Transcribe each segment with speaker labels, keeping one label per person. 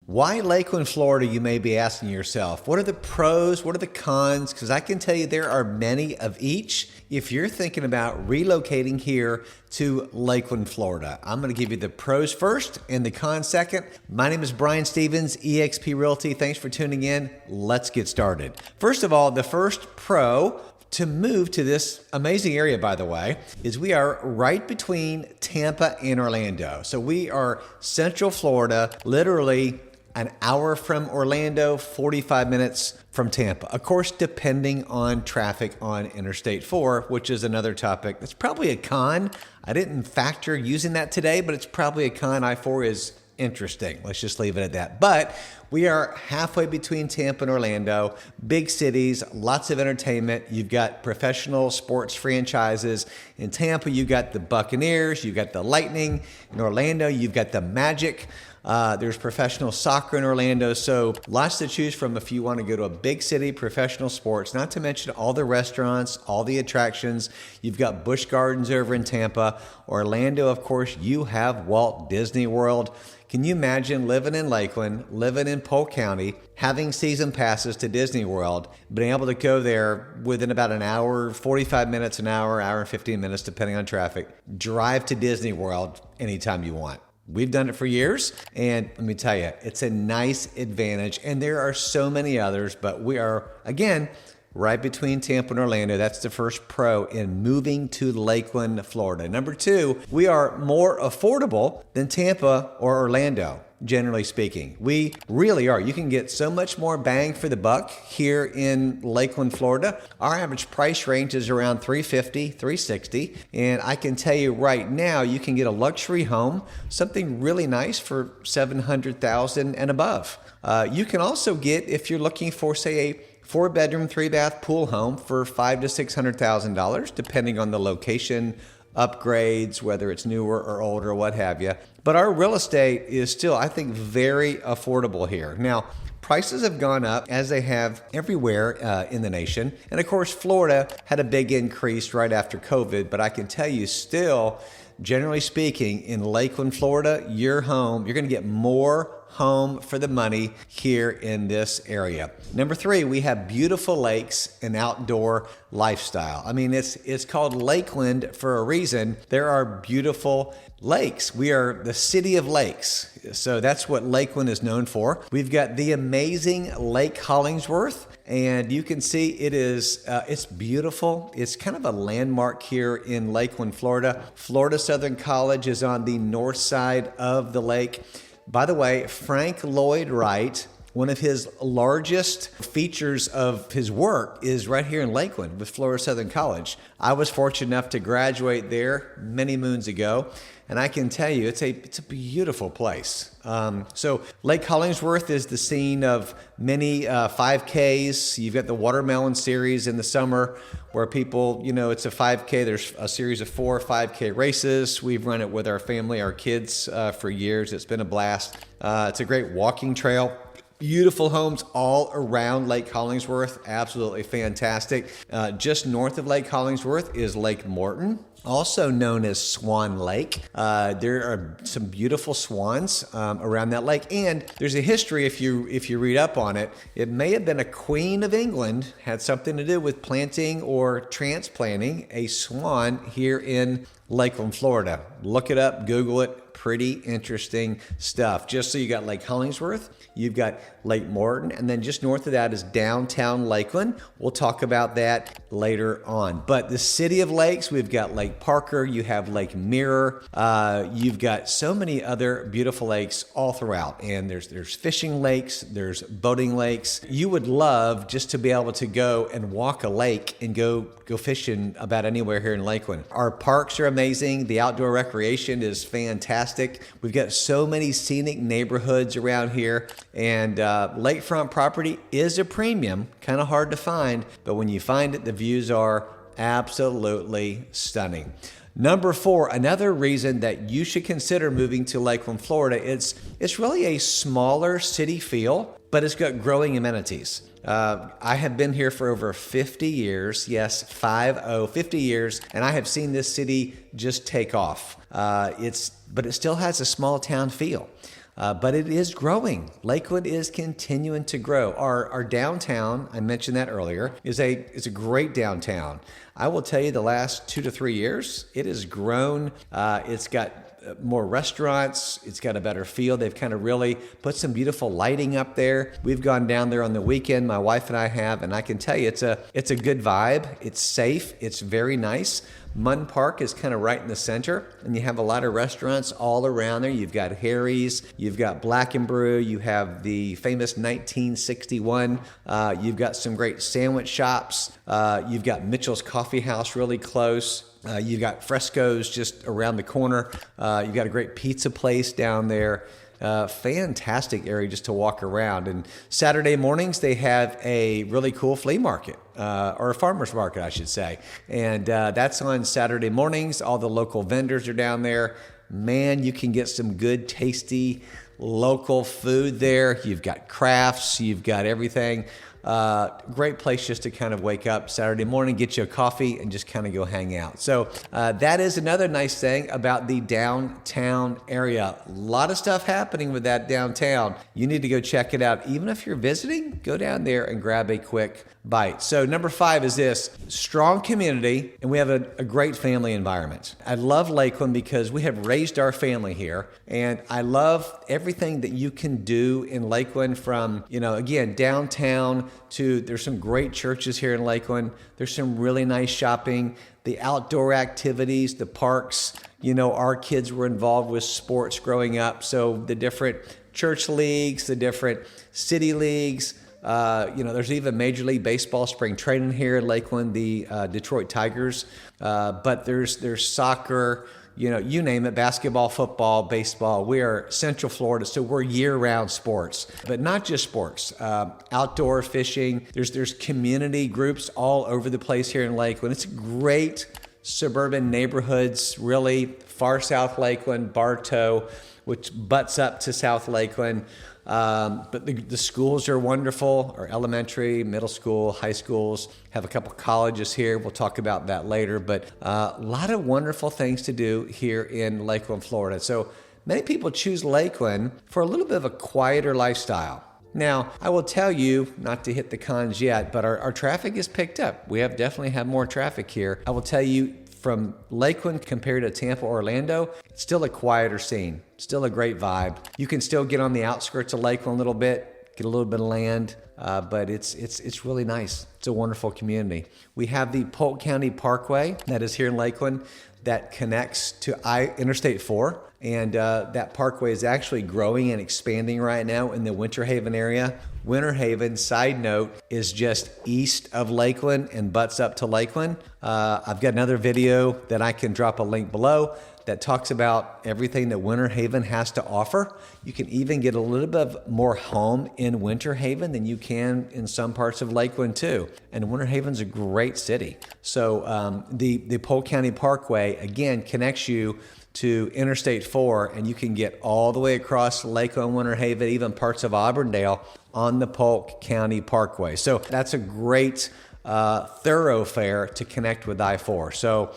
Speaker 1: Why Lakeland, Florida, you may be asking yourself. What are the pros? What are the cons? Because I can tell you there are many of each. If you're thinking about relocating here to Lakeland, Florida, I'm going to give you the pros first and the cons second. My name is Brian Stevens, eXp Realty. Thanks for tuning in. Let's get started. First of all, the first pro to move to this amazing area, by the way, is we are right between Tampa and Orlando. So we are Central Florida, literally an hour from Orlando, 45 minutes from Tampa. Of course, depending on traffic on Interstate 4, which is another topic. That's probably a con. I didn't factor using that today, but it's probably a con. I-4 is interesting. Let's just leave it at that. But we are halfway between Tampa and Orlando, big cities, lots of entertainment. You've got professional sports franchises. In Tampa, you've got the Buccaneers, you've got the Lightning. In Orlando, you've got the Magic. There's professional soccer in Orlando, so lots to choose from if you want to go to a big city, professional sports, not to mention all the restaurants, all the attractions. You've got Busch Gardens over in Tampa. Orlando, of course, you have Walt Disney World. Can you imagine living in Lakeland, living in Polk County, having season passes to Disney World, being able to go there within about an hour, 45 minutes, an hour and 15 minutes, depending on traffic, drive to Disney World anytime you want? We've done it for years, and let me tell you, it's a nice advantage, and there are so many others, but we are, again, right between Tampa and Orlando. That's the first pro in moving to Lakeland, Florida. Number two, we are more affordable than Tampa or Orlando, generally speaking. We really are. You can get so much more bang for the buck here in Lakeland, Florida. Our average price range is around $350, $360. And I can tell you right now, you can get a luxury home, something really nice for $700,000 and above. You can also get, if you're looking for, say, a 4-bedroom, 3-bath pool home for $500,000 to $600,000, depending on the location, upgrades, whether it's newer or older, what have you. But our real estate is still, I think, very affordable here. Now, prices have gone up as they have everywhere in the nation. And of course, Florida had a big increase right after COVID, but I can tell you still, generally speaking, in Lakeland, Florida, your home, you're going to get more home for the money here in this area. Number three, we have beautiful lakes and outdoor lifestyle. I mean, it's called Lakeland for a reason. There are beautiful lakes. We are the city of lakes. So that's what Lakeland is known for. We've got the amazing Lake Hollingsworth, and you can see it is, it's beautiful. It's kind of a landmark here in Lakeland, Florida. Florida Southern College is on the north side of the lake. By the way, Frank Lloyd Wright, one of his largest features of his work is right here in Lakeland with Florida Southern College. I was fortunate enough to graduate there many moons ago, and I can tell you it's a beautiful place. So Lake Hollingsworth is the scene of many 5Ks. You've got the Watermelon Series in the summer where people, it's a 5K. There's a series of 4 5K races. We've run it with our family, our kids for years. It's been a blast. It's a great walking trail. Beautiful homes all around Lake Hollingsworth. Absolutely fantastic. Just north of Lake Hollingsworth is Lake Morton, also known as Swan Lake. There are some beautiful swans around that lake, and there's a history. If you read up on it, it may have been a Queen of England had something to do with planting or transplanting a swan here in Lakeland, Florida. Look it up, Google it. Pretty interesting stuff. Just so you got Lake Hollingsworth, you've got Lake Morton, and then just north of that is downtown Lakeland. We'll talk about that later on. But the city of lakes, we've got Lake Parker, you have Lake Mirror, you've got so many other beautiful lakes all throughout. And there's fishing lakes, there's boating lakes. You would love just to be able to go and walk a lake and go fishing about anywhere here in Lakeland. Our parks are amazing. The outdoor recreation is fantastic. We've got so many scenic neighborhoods around here, and lakefront property is a premium, kind of hard to find, but when you find it, the views are absolutely stunning. Number 4, another reason that you should consider moving to Lakeland, Florida, it's really a smaller city feel, but it's got growing amenities. I have been here for over 50 years. Yes, 50 years. And I have seen this city just take off. But it still has a small town feel. but it is growing. Lakeland is continuing to grow. Our downtown, I mentioned that earlier, is a great downtown. I will tell you the last 2 to 3 years, it has grown. It's got more restaurants. It's got a better feel. They've kind of really put some beautiful lighting up there. We've gone down there on the weekend, my wife and I have, and I can tell you it's a good vibe. It's safe. It's very nice. Munn Park is kind of right in the center, and you have a lot of restaurants all around there. You've got Harry's, you've got Black and Brew, you have the famous 1961, you've got some great sandwich shops, you've got Mitchell's Coffee House really close. You've got Fresco's just around the corner. You've got a great pizza place down there. Fantastic area just to walk around. And Saturday mornings, they have a really cool flea market, or a farmer's market, I should say. And that's on Saturday mornings. All the local vendors are down there. Man, you can get some good, tasty local food there. You've got crafts, you've got everything. Great place just to kind of wake up Saturday morning, get you a coffee, and just kind of go hang out. So that is another nice thing about the downtown area. A lot of stuff happening with that downtown. You need to go check it out. Even if you're visiting, go down there and grab a quick bite. So number 5 is this: strong community, and we have a great family environment. I love Lakeland because we have raised our family here, and I love everything that you can do in Lakeland, from, again, downtown to, there's some great churches here in Lakeland. There's some really nice shopping, the outdoor activities, the parks. Our kids were involved with sports growing up, so the different church leagues, the different city leagues. There's even Major League Baseball spring training here in Lakeland, the Detroit Tigers. But there's soccer, you name it, basketball, football, baseball. We are Central Florida, so we're year-round sports, but not just sports. Outdoor fishing. There's community groups all over the place here in Lakeland. It's great suburban neighborhoods, really. Far South Lakeland, Bartow, which butts up to South Lakeland. But the schools are wonderful, our elementary, middle school, high schools, have a couple colleges here. We'll talk about that later, but a lot of wonderful things to do here in Lakeland, Florida. So many people choose Lakeland for a little bit of a quieter lifestyle. Now, I will tell you, not to hit the cons yet, but our traffic is picked up. We have definitely had more traffic here. I will tell you, from Lakeland compared to Tampa, Orlando, it's still a quieter scene, still a great vibe. You can still get on the outskirts of Lakeland a little bit, get a little bit of land, but it's really nice. It's a wonderful community. We have the Polk County Parkway that is here in Lakeland that connects to Interstate 4. And that parkway is actually growing and expanding right now in the Winter Haven area. Winter Haven, side note, is just east of Lakeland and butts up to Lakeland. I've got another video that I can drop a link below that talks about everything that Winter Haven has to offer. You can even get a little bit more home in Winter Haven than you can in some parts of Lakeland too. And Winter Haven's a great city. So the Polk County Parkway, again, connects you to Interstate 4, and you can get all the way across Lakeland, Winter Haven, even parts of Auburndale on the Polk County Parkway. So that's a great thoroughfare to connect with I-4. So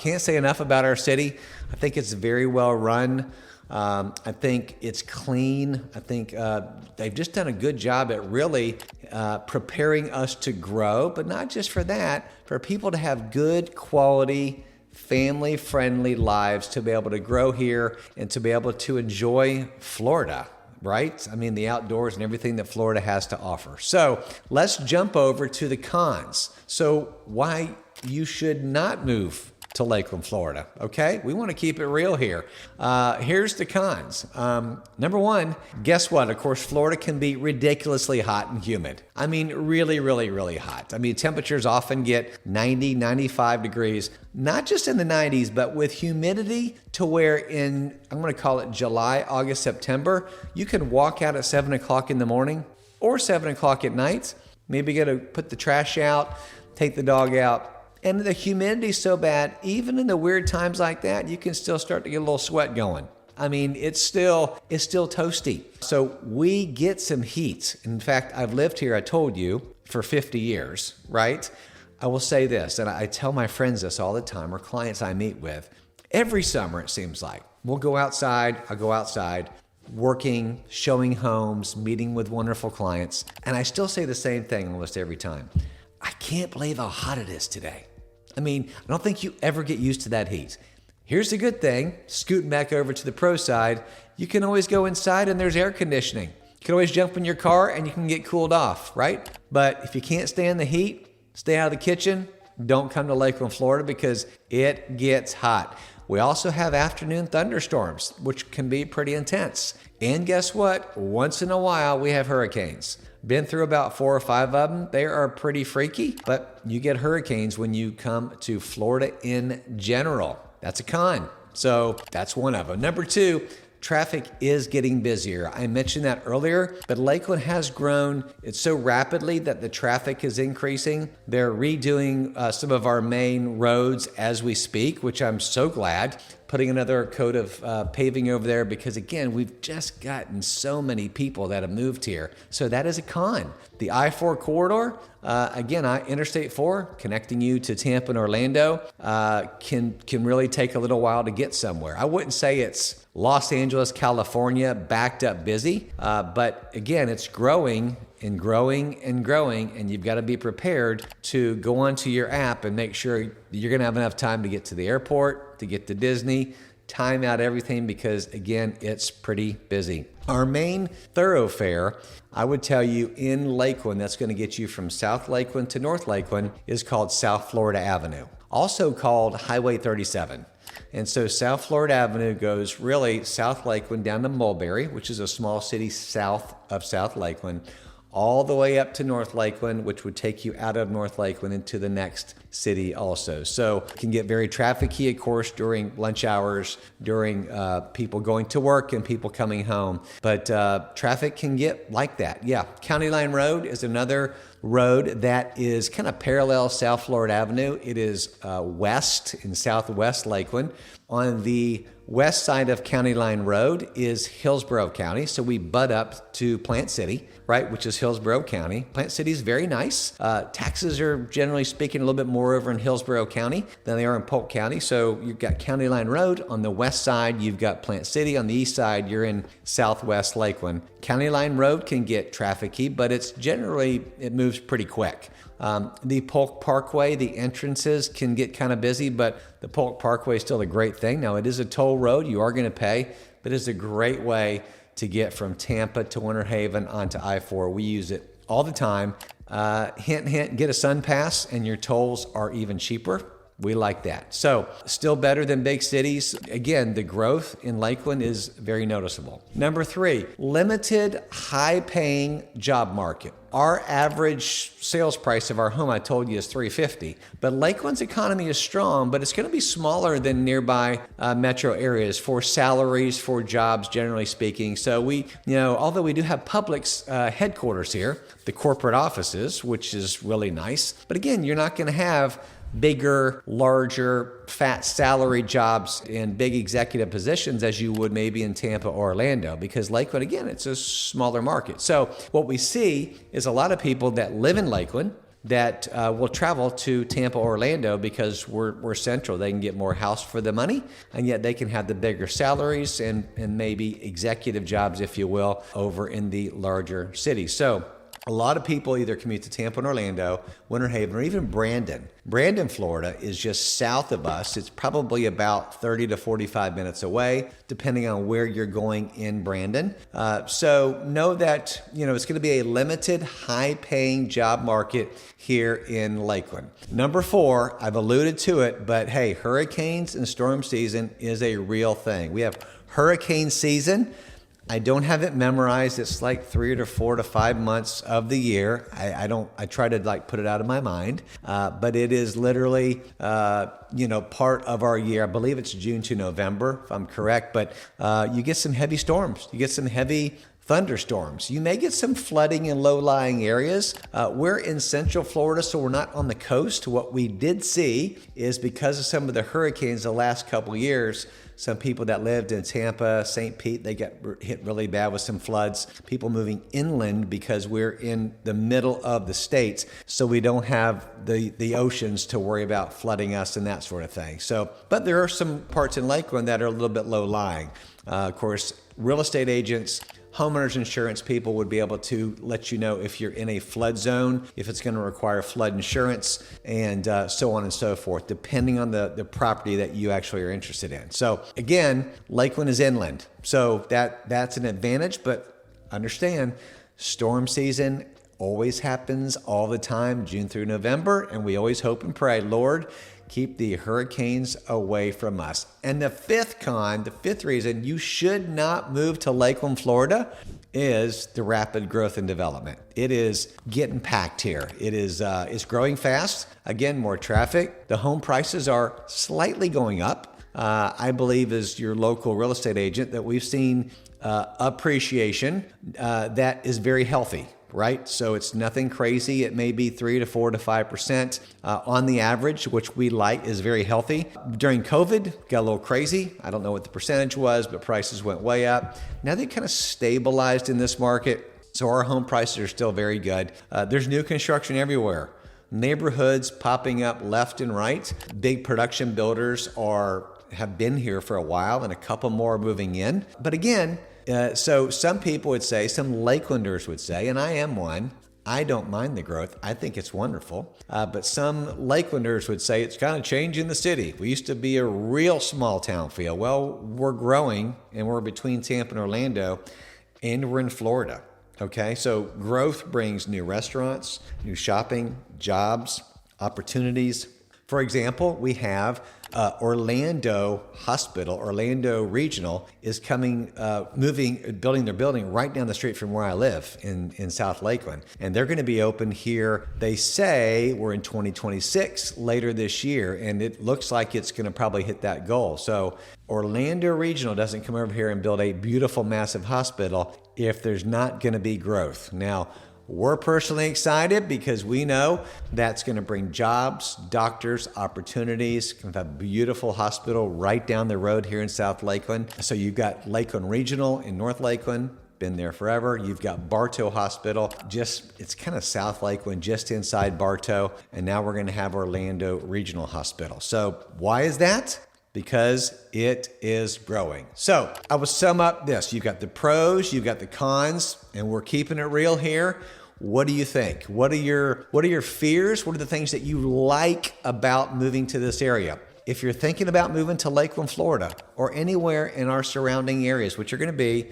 Speaker 1: can't say enough about our city. I think it's very well run. I think it's clean. I think they've just done a good job at really preparing us to grow, but not just for that, for people to have good quality, family-friendly lives, to be able to grow here and to be able to enjoy Florida, right? I mean, the outdoors and everything that Florida has to offer. So let's jump over to the cons. So why you should not move to Lakeland, Florida, okay? We want to keep it real here. Here's the cons. Number 1, guess what? Of course, Florida can be ridiculously hot and humid. I mean, really, really, really hot. I mean, temperatures often get 90, 95 degrees, not just in the 90s, but with humidity to where in, I'm going to call it July, August, September, you can walk out at 7 o'clock in the morning or 7 o'clock at night, maybe go to put the trash out, take the dog out, and the humidity's so bad, even in the weird times like that, you can still start to get a little sweat going. I mean, it's still toasty. So we get some heat. In fact, I've lived here, I told you, for 50 years, right? I will say this, and I tell my friends this all the time, or clients I meet with. Every summer, it seems like, we'll go outside, I'll go outside, working, showing homes, meeting with wonderful clients. And I still say the same thing almost every time. I can't believe how hot it is today. I mean, I don't think you ever get used to that heat. Here's the good thing, scooting back over to the pro side, you can always go inside and there's air conditioning. You can always jump in your car and you can get cooled off, right? But if you can't stand the heat, stay out of the kitchen. Don't come to Lakeland, Florida, because it gets hot. We also have afternoon thunderstorms, which can be pretty intense. And guess what? Once in a while, we have hurricanes. Been through about 4 or 5 of them. They are pretty freaky, but you get hurricanes when you come to Florida in general. That's a con. So that's one of them. Number 2, traffic is getting busier. I mentioned that earlier, but Lakeland has grown. It's so rapidly that the traffic is increasing. They're redoing some of our main roads as we speak, which I'm so glad. Putting another coat of paving over there because, again, we've just gotten so many people that have moved here. So that is a con. The I-4 corridor, again, Interstate 4, connecting you to Tampa and Orlando, can really take a little while to get somewhere. I wouldn't say it's Los Angeles, California, backed up busy, but again, it's growing and growing and growing, and you've got to be prepared to go onto your app and make sure you're going to have enough time to get to the airport, to get to Disney, time out everything because, again, it's pretty busy. Our main thoroughfare, I would tell you, in Lakeland, that's going to get you from South Lakeland to North Lakeland, is called South Florida Avenue, also called Highway 37. And so South Florida Avenue goes really South Lakeland down to Mulberry, which is a small city south of South Lakeland, all the way up to North Lakeland, which would take you out of North Lakeland into the next city also. So it can get very trafficy, of course, during lunch hours, during people going to work and people coming home. But traffic can get like that. Yeah, County Line Road is another road that is kind of parallel South Florida Avenue. It is west in southwest Lakeland. On the west side of County Line Road is Hillsborough County. So we butt up to Plant City, right, which is Hillsborough County. Plant City is very nice. Taxes are, generally speaking, a little bit more over in Hillsborough County than they are in Polk County. So you've got County Line Road. On the west side, you've got Plant City. On the east side, you're in southwest Lakeland. County Line Road can get trafficy, but it moves pretty quick. The Polk Parkway, the entrances can get kind of busy, but the Polk Parkway is still a great thing. Now, it is a toll road. You are going to pay, but it's a great way to get from Tampa to Winter Haven onto I-4. We use it all the time. Hint, hint, get a Sun Pass and your tolls are even cheaper. We like that. So still better than big cities. Again, the growth in Lakeland is very noticeable. Number 3, limited high-paying job market. Our average sales price of our home, I told you, is $350. But Lakeland's economy is strong, but it's going to be smaller than nearby metro areas for salaries, for jobs, generally speaking. So although we do have Publix headquarters here, the corporate offices, which is really nice. But again, you're not going to have bigger, larger, fat salary jobs in big executive positions as you would maybe in Tampa or Orlando, because Lakeland, again, it's a smaller market. So what we see is a lot of people that live in Lakeland that will travel to Tampa or Orlando because we're central. They can get more house for the money, and yet they can have the bigger salaries and maybe executive jobs, if you will, over in the larger cities. So a lot of people either commute to Tampa and Orlando, Winter Haven, or even Brandon. Brandon, Florida is just south of us. It's probably about 30 to 45 minutes away, depending on where you're going in Brandon. So know that, it's going to be a limited, high-paying job market here in Lakeland. Number 4, I've alluded to it, but hey, hurricanes and storm season is a real thing. We have hurricane season. I don't have it memorized. It's like 3 to 4 to 5 months of the year. I try to put it out of my mind, but it is literally, part of our year. I believe it's June to November, if I'm correct, but you get some heavy storms. You get some heavy thunderstorms. You may get some flooding in low-lying areas. We're in Central Florida, so we're not on the coast. What we did see is because of some of the hurricanes the last couple of years, some people that lived in Tampa, St. Pete, they got hit really bad with some floods. People moving inland because we're in the middle of the states, so we don't have the oceans to worry about flooding us and that sort of thing. So, but there are some parts in Lakeland that are a little bit low-lying. Of course, real estate agents, homeowners insurance people would be able to let you know if you're in a flood zone, if it's going to require flood insurance, and so on and so forth, depending on the property that you actually are interested in. So again, Lakeland is inland, so that's an advantage, but understand, storm season always happens all the time, June through November, and we always hope and pray, Lord, keep the hurricanes away from us. And the fifth reason you should not move to Lakeland, Florida, is the rapid growth and development. It is getting packed here. It's growing fast. Again, more traffic. The home prices are slightly going up. I believe as your local real estate agent that we've seen appreciation that is very healthy. Right? So it's nothing crazy. It may be 3 to 4 to 5% on the average, which we like is very healthy. During COVID, got a little crazy. I don't know what the percentage was, but prices went way up. Now they kind of stabilized in this market. So our home prices are still very good. There's new construction everywhere. Neighborhoods popping up left and right. Big production builders have been here for a while, and a couple more are moving in. But again, so some people would say, some Lakelanders would say, and I am one, I don't mind the growth. I think it's wonderful. But some Lakelanders would say it's kind of changing the city. We used to be a real small town feel. Well, we're growing, and we're between Tampa and Orlando, and we're in Florida. Okay, so growth brings new restaurants, new shopping, jobs, opportunities. For example, we have Orlando Hospital, Orlando Regional is building their building right down the street from where I live in South Lakeland. And they're going to be open here. They say we're in 2026 later this year, and it looks like it's going to probably hit that goal. So Orlando Regional doesn't come over here and build a beautiful, massive hospital if there's not going to be growth. Now, we're personally excited because we know that's going to bring jobs, doctors, opportunities. Kind of a beautiful hospital right down the road here in South Lakeland. So you've got Lakeland Regional in North Lakeland, been there forever. You've got Bartow Hospital, it's kind of South Lakeland, just inside Bartow. And now we're going to have Orlando Regional Hospital. So why is that? Because it is growing. So I will sum up this. You've got the pros, you've got the cons, and we're keeping it real here. What do you think? What are your fears? What are the things that you like about moving to this area? If you're thinking about moving to Lakeland, Florida, or anywhere in our surrounding areas, which are going to be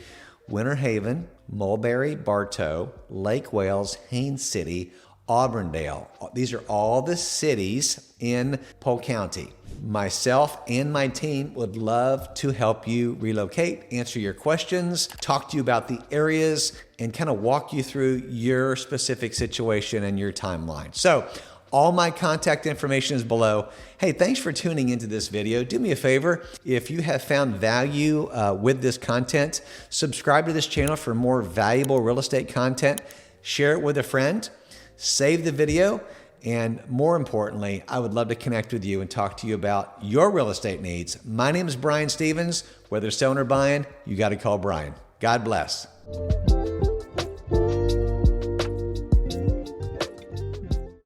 Speaker 1: Winter Haven, Mulberry, Bartow, Lake Wales, Haines City, Auburndale. These are all the cities in Polk County. Myself and my team would love to help you relocate, answer your questions, talk to you about the areas, and kind of walk you through your specific situation and your timeline. So all my contact information is below. Hey, thanks for tuning into this video. Do me a favor, if you have found value with this content, subscribe to this channel for more valuable real estate content. Share it with a friend. Save the video, and more importantly, I would love to connect with you and talk to you about your real estate needs. My name is Brian Stevens. Whether selling or buying, you got to call Brian. God bless.